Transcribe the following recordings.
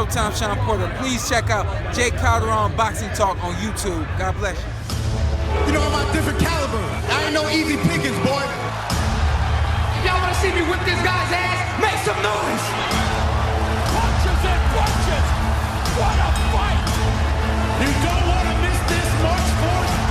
Showtime Sean Porter. Please check out Jake Calderon Boxing Talk on YouTube. God bless you. You know, I'm a different caliber. I ain't no easy pickings, boy. If y'all want to see me whip this guy's ass, make some noise. Punches and punches. What a fight. You don't want to miss this March 4th.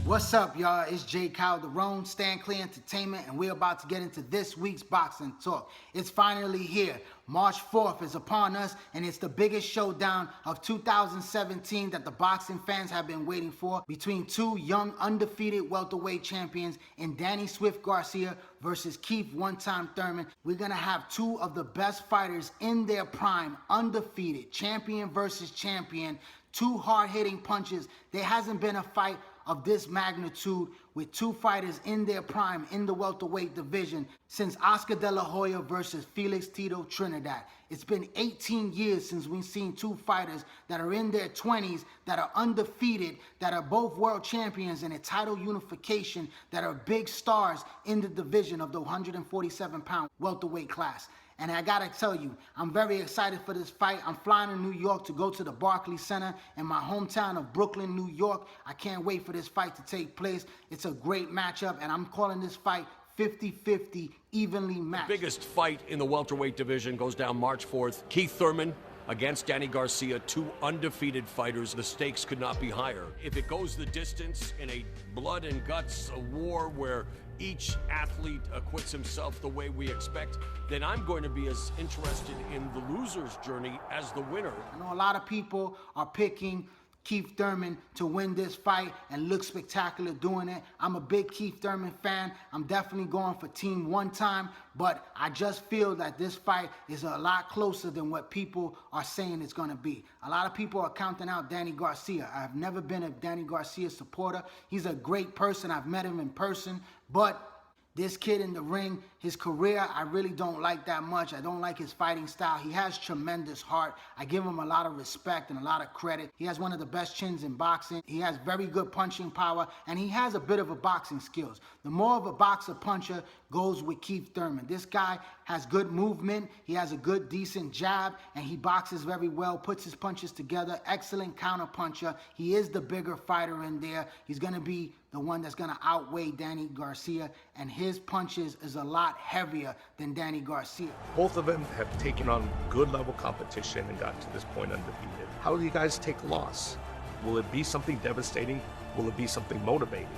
What's up, y'all? It's Jay Calderon, Stand Clear Entertainment, and we're about to get into this week's Boxing Talk. It's finally here. March 4th is upon us, and it's the biggest showdown of 2017 that the boxing fans have been waiting for between two young, undefeated welterweight champions in Danny Swift Garcia versus Keith one-time Thurman. We're going to have two of the best fighters in their prime, undefeated, champion versus champion, two hard-hitting punches. There hasn't been a fight of this magnitude with two fighters in their prime in the welterweight division since Oscar De La Hoya versus Felix Tito Trinidad. It's been 18 years since we've seen two fighters that are in their 20s, that are undefeated, that are both world champions in a title unification, that are big stars in the division of the 147-pound welterweight class. And I gotta tell you, I'm very excited for this fight. I'm flying to New York to go to the Barclay Center in my hometown of Brooklyn, New York. I can't wait for this fight to take place. It's a great matchup, and I'm calling this fight 50-50, evenly matched. The biggest fight in the welterweight division goes down March 4th. Keith Thurman against Danny Garcia, two undefeated fighters. The stakes could not be higher. If it goes the distance in a blood and guts, a war where each athlete acquits himself the way we expect, then I'm going to be as interested in the loser's journey as the winner. I know a lot of people are picking Keith Thurman to win this fight and look spectacular doing it. I'm a big Keith Thurman fan. I'm definitely going for Team One Time, but I just feel that this fight is a lot closer than what people are saying it's going to be. A lot of people are counting out Danny Garcia. I've never been a Danny Garcia supporter. He's a great person. I've met him in person, but this kid in the ring, his career, I really don't like that much. I don't like his fighting style. He has tremendous heart. I give him a lot of respect and a lot of credit. He has one of the best chins in boxing. He has very good punching power, and he has a bit of a boxing skills. The more of a boxer puncher goes with Keith Thurman. This guy has good movement. He has a good, decent jab, and he boxes very well, puts his punches together. Excellent counter puncher. He is the bigger fighter in there. He's going to be the one that's going to outweigh Danny Garcia, and his punches is a lot heavier than Danny Garcia. Both of them have taken on good level competition and gotten to this point undefeated. How do you guys take loss? Will it be something devastating? Will it be something motivating?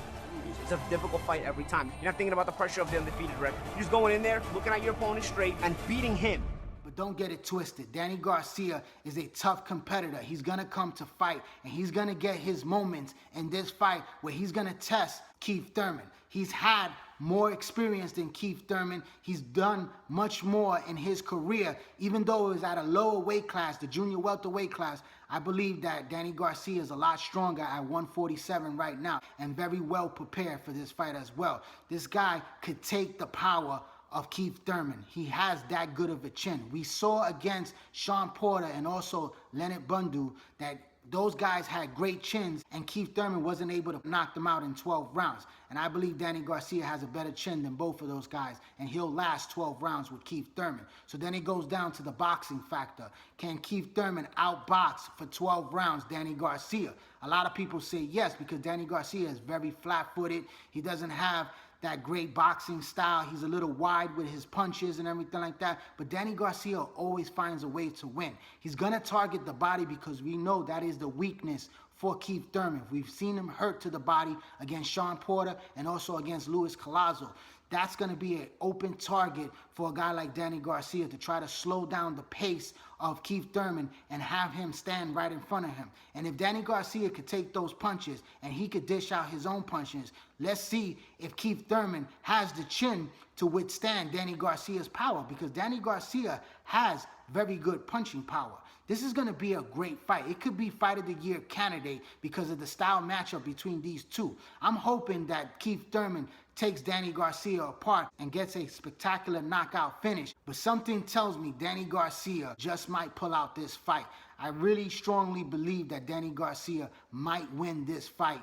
It's a difficult fight every time. You're not thinking about the pressure of the undefeated record. You're just going in there, looking at your opponent straight, and beating him. But don't get it twisted. Danny Garcia is a tough competitor. He's going to come to fight, and he's going to get his moments in this fight where he's going to test Keith Thurman. He's had more experience than Keith Thurman. He's done much more in his career. Even though it was at a lower weight class, the junior welterweight class, I believe that Danny Garcia is a lot stronger at 147 right now and very well prepared for this fight as well. This guy could take the power of Keith Thurman. He has that good of a chin. We saw against Sean Porter and also Leonard Bundu that those guys had great chins, and Keith Thurman wasn't able to knock them out in 12 rounds. And I believe Danny Garcia has a better chin than both of those guys, and he'll last 12 rounds with Keith Thurman. So then it goes down to the boxing factor. Can Keith Thurman outbox for 12 rounds Danny Garcia? A lot of people say yes, because Danny Garcia is very flat-footed. He doesn't have that great boxing style. He's a little wide with his punches and everything like that. But Danny Garcia always finds a way to win. He's going to target the body because we know that is the weakness for Keith Thurman. We've seen him hurt to the body against Sean Porter and also against Luis Collazo. That's going to be an open target for a guy like Danny Garcia to try to slow down the pace of Keith Thurman and have him stand right in front of him. And if Danny Garcia could take those punches and he could dish out his own punches, let's see if Keith Thurman has the chin to withstand Danny Garcia's power, because Danny Garcia has very good punching power. This is going to be a great fight. It could be Fight of the Year candidate because of the style matchup between these two. I'm hoping that Keith Thurman takes Danny Garcia apart and gets a spectacular knockout finish. But something tells me Danny Garcia just might pull out this fight. I really strongly believe that Danny Garcia might win this fight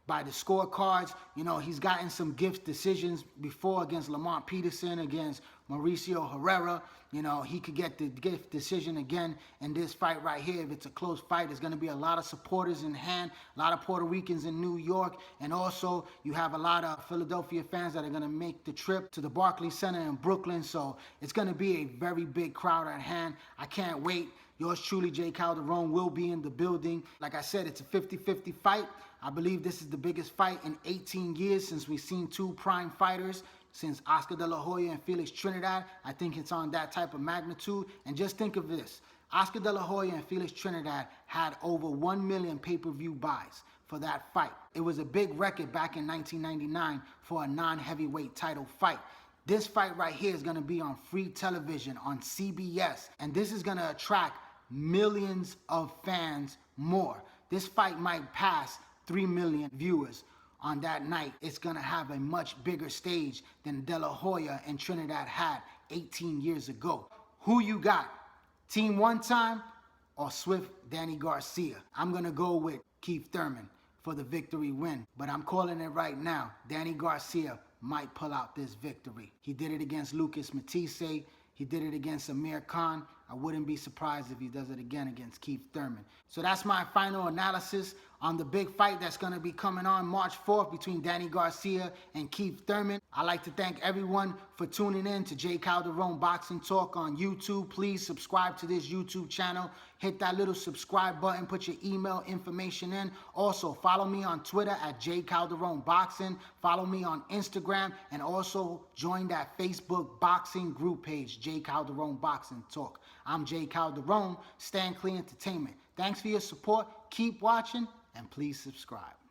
by the scorecards. You know, he's gotten some gift decisions before against Lamont Peterson, against Mauricio Herrera. You know, he could get the gift decision again in this fight right here. If it's a close fight, there's going to be a lot of supporters in hand, a lot of Puerto Ricans in New York, and also you have a lot of Philadelphia fans that are going to make the trip to the Barclay Center in Brooklyn. So it's going to be a very big crowd at hand. I can't wait. Yours truly, Jay Calderon, will be in the building. Like I said, it's a 50-50 fight. I believe this is the biggest fight in 18 years since we've seen two prime fighters, since Oscar De La Hoya and Felix Trinidad. I think it's on that type of magnitude. And just think of this. Oscar De La Hoya and Felix Trinidad had over 1 million pay-per-view buys for that fight. It was a big record back in 1999 for a non-heavyweight title fight. This fight right here is going to be on free television on CBS, and this is going to attract millions of fans more. This fight might pass 3 million viewers on that night. It's going to have a much bigger stage than De La Hoya and Trinidad had 18 years ago. Who you got? Team One Time or Swift Danny Garcia? I'm going to go with Keith Thurman for the victory win, but I'm calling it right now. Danny Garcia might pull out this victory. He did it against Lucas Matisse. He did it against Amir Khan. I wouldn't be surprised if he does it again against Keith Thurman. So that's my final analysis on the big fight that's going to be coming on March 4th between Danny Garcia and Keith Thurman. I'd like to thank everyone for tuning in to Jay Calderon Boxing Talk on YouTube. Please subscribe to this YouTube channel. Hit that little subscribe button. Put your email information in. Also, follow me on Twitter at Jay Calderon Boxing. Follow me on Instagram. And also join that Facebook boxing group page, Jay Calderon Boxing Talk. I'm Jay Calderon, Stand Clear Entertainment. Thanks for your support. Keep watching, and please subscribe.